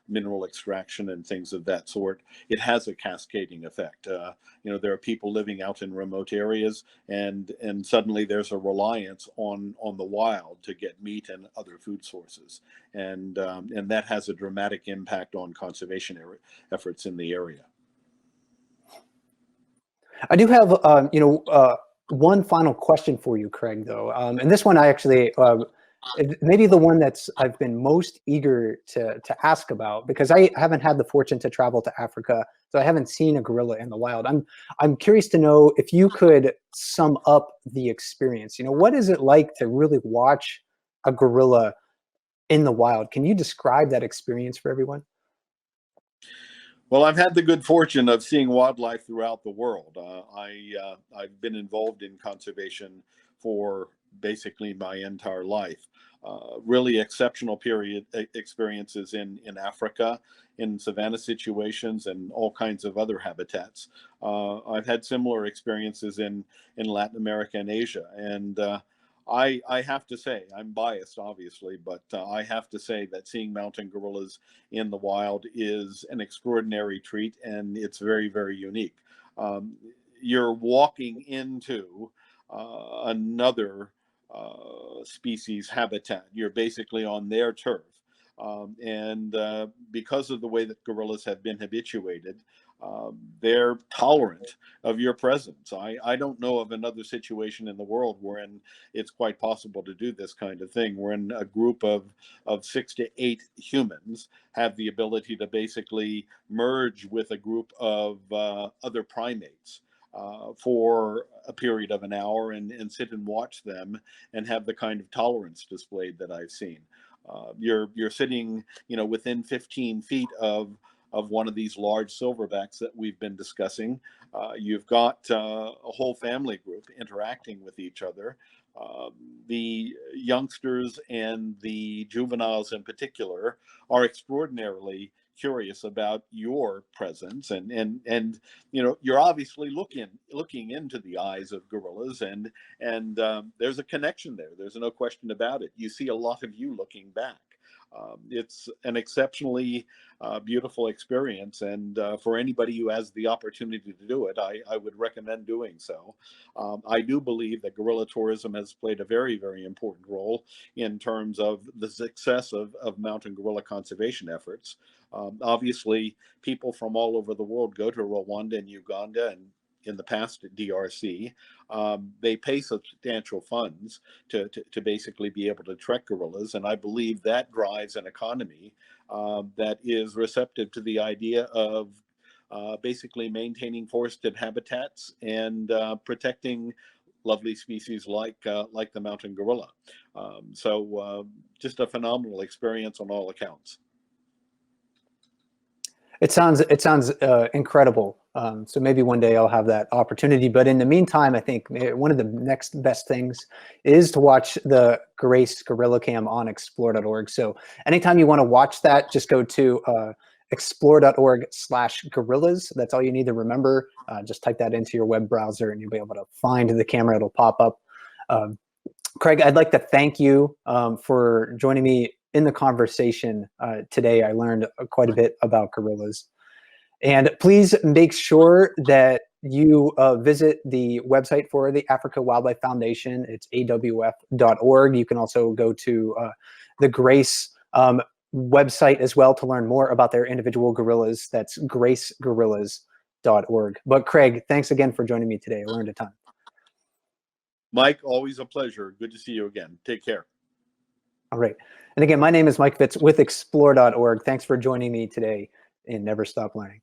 mineral extraction and things of that sort, it has a cascading effect. There are people living out in remote areas, and suddenly there's a reliance on the wild to get meat and other food sources, and that has a dramatic impact on conservation efforts in the area. I do have, one final question for you, Craig, though. And this one I actually, maybe the one I've been most eager to ask about, because I haven't had the fortune to travel to Africa, so I haven't seen a gorilla in the wild. I'm curious to know if you could sum up the experience. What is it like to really watch a gorilla in the wild? Can you describe that experience for everyone? Well, I've had the good fortune of seeing wildlife throughout the world. I've been involved in conservation for basically my entire life. Really exceptional experiences in Africa, in savanna situations, and all kinds of other habitats. I've had similar experiences in Latin America and Asia, and I have to say, I'm biased, obviously, but I have to say that seeing mountain gorillas in the wild is an extraordinary treat, and it's very unique. You're walking into another species habitat. You're basically on their turf. And because of the way that gorillas have been habituated, they're tolerant of your presence. I don't know of another situation in the world wherein it's quite possible to do this kind of thing, wherein a group of 6 to 8 humans have the ability to basically merge with a group of other primates for a period of an hour and sit and watch them and have the kind of tolerance displayed that I've seen. You're sitting, within 15 feet of one of these large silverbacks that we've been discussing. You've got a whole family group interacting with each other. The youngsters and the juveniles in particular are extraordinarily curious about your presence, and you're obviously looking into the eyes of gorillas, and there's a connection there. There's no question about it. You see a lot of you looking back. It's an exceptionally beautiful experience, and for anybody who has the opportunity to do it, I would recommend doing so. I do believe that gorilla tourism has played a very, very important role in terms of the success of mountain gorilla conservation efforts. Obviously, people from all over the world go to Rwanda and Uganda, and in the past at DRC. They pay substantial funds to basically be able to trek gorillas, and I believe that drives an economy that is receptive to the idea of basically maintaining forested habitats and protecting lovely species like the mountain gorilla. So just a phenomenal experience on all accounts. It sounds incredible. So maybe one day I'll have that opportunity. But in the meantime, I think one of the next best things is to watch the Grace Gorilla Cam on explore.org. So anytime you want to watch that, just go to explore.org/gorillas. That's all you need to remember. Just type that into your web browser and you'll be able to find the camera. It'll pop up. Craig, I'd like to thank you for joining me in the conversation today. I learned quite a bit about gorillas. And please make sure that you visit the website for the Africa Wildlife Foundation. It's awf.org. You can also go to the Grace website as well to learn more about their individual gorillas. That's gracegorillas.org. But Craig, thanks again for joining me today. I learned a ton. Mike, always a pleasure. Good to see you again. Take care. All right. And again, my name is Mike Fitz with explore.org. Thanks for joining me today in Never Stop Learning.